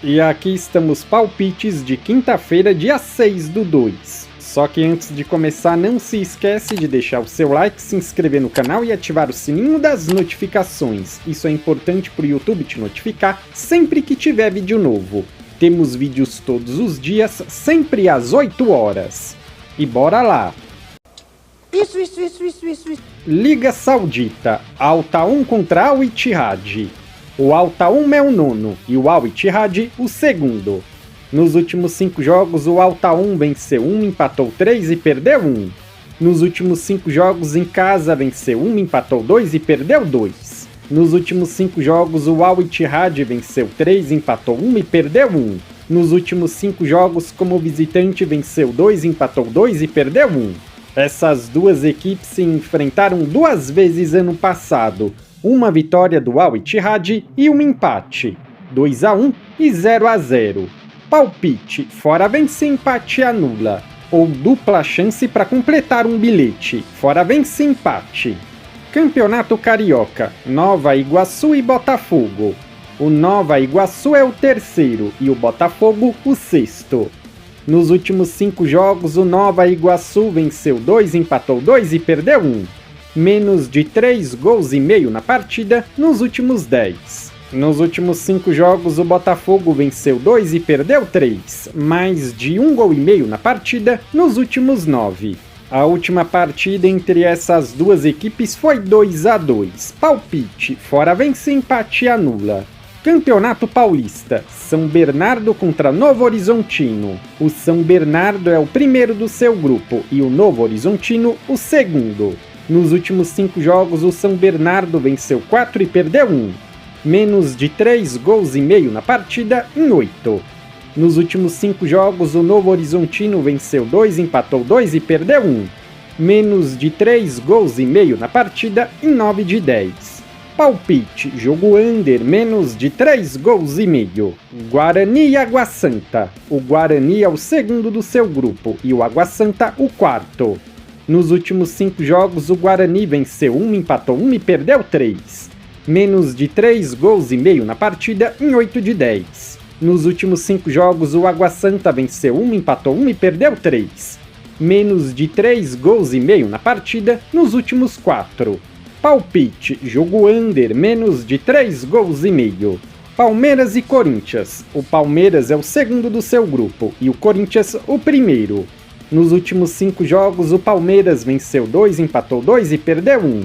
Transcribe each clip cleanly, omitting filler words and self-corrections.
E aqui estamos palpites de quinta-feira, dia 6/2. Só que antes de começar, não se esquece de deixar o seu like, se inscrever no canal e ativar o sininho das notificações. Isso é importante para o YouTube te notificar sempre que tiver vídeo novo. Temos vídeos todos os dias, sempre às 8 horas. E bora lá! Isso. Liga Saudita, Al-Ta'un contra Al-Ittihad. O Al-Ta'un é o nono e o Al-Ittihad o segundo. Nos últimos 5 jogos, o Al-Ta'un venceu 1, empatou 3 e perdeu 1. Nos últimos 5 jogos em casa, venceu 1, empatou 2 e perdeu 2. Nos últimos 5 jogos, o Al-Ittihad venceu 3, empatou 1 e perdeu 1. Nos últimos 5 jogos, como visitante, venceu 2, empatou 2 e perdeu 1. Essas duas equipes se enfrentaram 2 vezes ano passado. Uma vitória do Al-Ittihad e um empate. 2-1 e 0-0. Palpite, fora vence, empate anula. Ou dupla chance para completar um bilhete, fora vence, empate. Campeonato Carioca, Nova Iguaçu e Botafogo. O Nova Iguaçu é o terceiro e o Botafogo o sexto. Nos últimos 5 jogos, o Nova Iguaçu venceu 2, empatou 2 e perdeu 1. Menos de 3 gols e meio na partida nos últimos 10. Nos últimos 5 jogos, o Botafogo venceu 2 e perdeu 3. Mais de 1 gol e meio na partida nos últimos 9. A última partida entre essas duas equipes foi 2-2. Palpite, fora vence, empate anula. Campeonato Paulista, São Bernardo contra Novo Horizontino. O São Bernardo é o primeiro do seu grupo e o Novo Horizontino o segundo. Nos últimos 5 jogos, o São Bernardo venceu 4 e perdeu 1. Menos de 3 gols e meio na partida em 8. Nos últimos 5 jogos, o Novo Horizontino venceu 2, empatou 2 e perdeu 1. Menos de 3 gols e meio na partida em 9 de 10. Palpite, jogo under, menos de 3 gols e meio. Guarani e Água Santa. O Guarani é o segundo do seu grupo e o Água Santa o quarto. Nos últimos 5 jogos, o Guarani venceu 1, empatou 1 e perdeu 3. Menos de 3 gols e meio na partida em 8 de 10. Nos últimos 5 jogos, o Água Santa venceu 1, empatou 1 e perdeu 3. Menos de 3 gols e meio na partida nos últimos 4. Palpite, jogo under, menos de 3 gols e meio. Palmeiras e Corinthians. O Palmeiras é o segundo do seu grupo e o Corinthians o primeiro. Nos últimos 5 jogos, o Palmeiras venceu 2, empatou 2 e perdeu 1.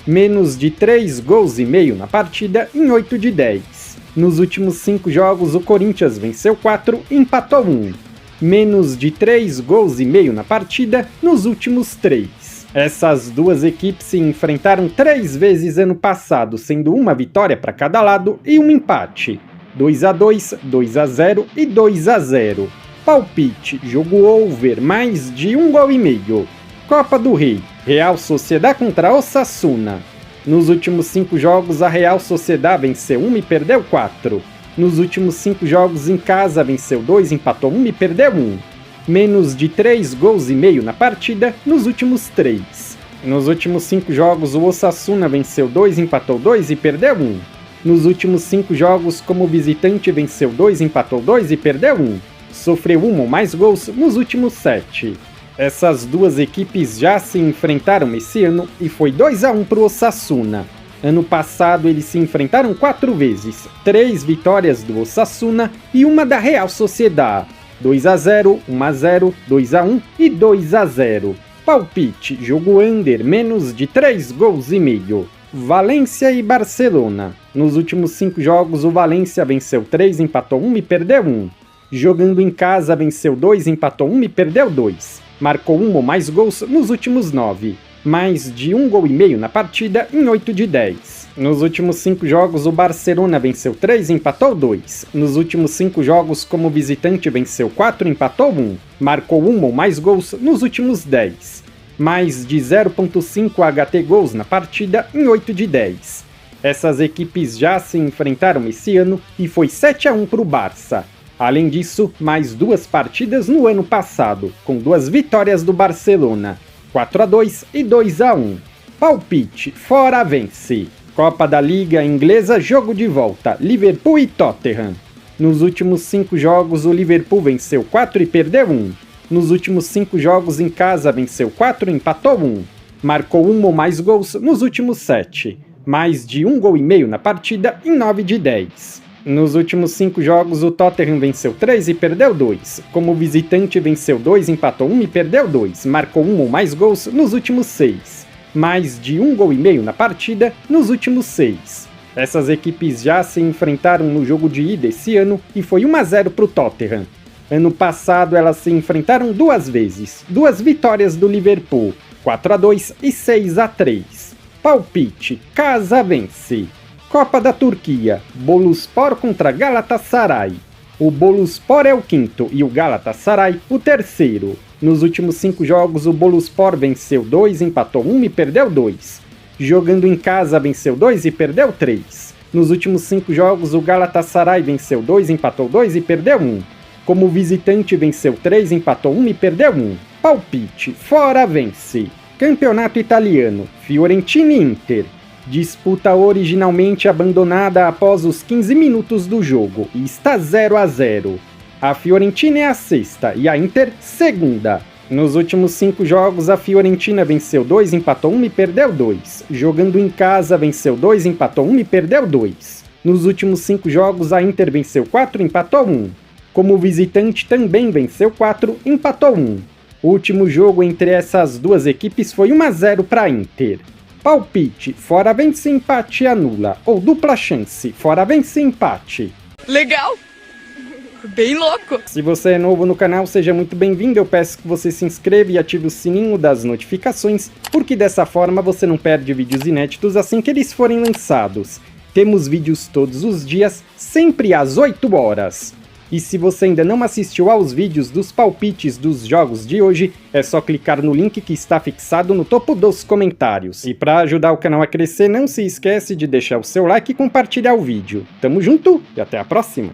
Menos de 3 gols e meio na partida em 8 de 10. Nos últimos 5 jogos, o Corinthians venceu 4 e empatou 1. Menos de 3 gols e meio na partida nos últimos 3. Essas duas equipes se enfrentaram 3 vezes ano passado, sendo uma vitória para cada lado e um empate. 2-2, 2-0 e 2-0. Palpite, jogo over, mais de 1 gol e meio. Copa do Rei, Real Sociedad contra Osasuna. Nos últimos 5 jogos, a Real Sociedad venceu 1 e perdeu 4. Nos últimos 5 jogos em casa, venceu 2, empatou 1 e perdeu 1. Menos de 3 gols e meio na partida nos últimos 3. Nos últimos 5 jogos, o Osasuna venceu 2, empatou 2 e perdeu 1. Nos últimos 5 jogos, como visitante, venceu 2, empatou 2 e perdeu 1. Sofreu 1 ou mais gols nos últimos 7. Essas duas equipes já se enfrentaram esse ano e foi 2-1 para o Osasuna. Ano passado eles se enfrentaram 4 vezes, 3 vitórias do Osasuna e uma da Real Sociedad. 2-0, 1-0, 2-1 e 2-0. Palpite, jogo under, menos de 3 gols e meio. Valência e Barcelona. Nos últimos 5 jogos, o Valência venceu 3, empatou 1 e perdeu 1. Jogando em casa, venceu 2, empatou 1 e perdeu 2. Marcou 1 ou mais gols nos últimos 9. Mais de 1 gol e meio na partida em 8 de 10. Nos últimos 5 jogos, o Barcelona venceu 3 e empatou 2. Nos últimos 5 jogos, como visitante, venceu 4 e empatou 1. Marcou 1 ou mais gols nos últimos 10. Mais de 0.5 HT gols na partida em 8 de 10. Essas equipes já se enfrentaram esse ano e foi 7-1 para o Barça. Além disso, mais 2 partidas no ano passado, com 2 vitórias do Barcelona, 4-2 e 2-1. Palpite, fora vence. Copa da Liga Inglesa, jogo de volta, Liverpool e Tottenham. Nos últimos 5 jogos, o Liverpool venceu 4 e perdeu 1. Nos últimos 5 jogos em casa, venceu 4 e empatou 1. Marcou 1 ou mais gols nos últimos 7. Mais de 1 gol e meio na partida em 9 de 10. Nos últimos 5 jogos, o Tottenham venceu 3 e perdeu 2. Como visitante, venceu 2, empatou 1 e perdeu 2. Marcou 1 ou mais gols nos últimos 6. Mais de 1 gol e meio na partida nos últimos 6. Essas equipes já se enfrentaram no jogo de ida esse ano e foi 1-0 para o Tottenham. Ano passado elas se enfrentaram 2 vezes, 2 vitórias do Liverpool, 4-2 e 6-3. Palpite, casa vence. Copa da Turquia, Boluspor contra Galatasaray. O Boluspor é o 5º e o Galatasaray o 3º. Nos últimos 5 jogos o Boluspor venceu 2, empatou 1 e perdeu 2. Jogando em casa venceu 2 e perdeu 3. Nos últimos 5 jogos o Galatasaray venceu 2, empatou 2 e perdeu 1. Como visitante venceu 3, empatou 1 e perdeu 1. Palpite, fora vence. Campeonato italiano, Fiorentina e Inter. Disputa originalmente abandonada após os 15 minutos do jogo e está 0-0. A Fiorentina é a 6ª e a Inter 2ª. Nos últimos 5 jogos, a Fiorentina venceu 2, empatou 1 e perdeu 2. Jogando em casa, venceu 2, empatou 1 e perdeu 2. Nos últimos 5 jogos, a Inter venceu 4, empatou 1. Como visitante, também venceu 4, empatou 1. O último jogo entre essas duas equipes foi 1-0 para a Inter. Palpite, fora vence, empate, anula. Ou dupla chance, fora vence, empate. Legal! Bem louco! Se você é novo no canal, seja muito bem-vindo. Eu peço que você se inscreva e ative o sininho das notificações, porque dessa forma você não perde vídeos inéditos assim que eles forem lançados. Temos vídeos todos os dias, sempre às 8 horas. E se você ainda não assistiu aos vídeos dos palpites dos jogos de hoje, é só clicar no link que está fixado no topo dos comentários. E para ajudar o canal a crescer, não se esquece de deixar o seu like e compartilhar o vídeo. Tamo junto e até a próxima!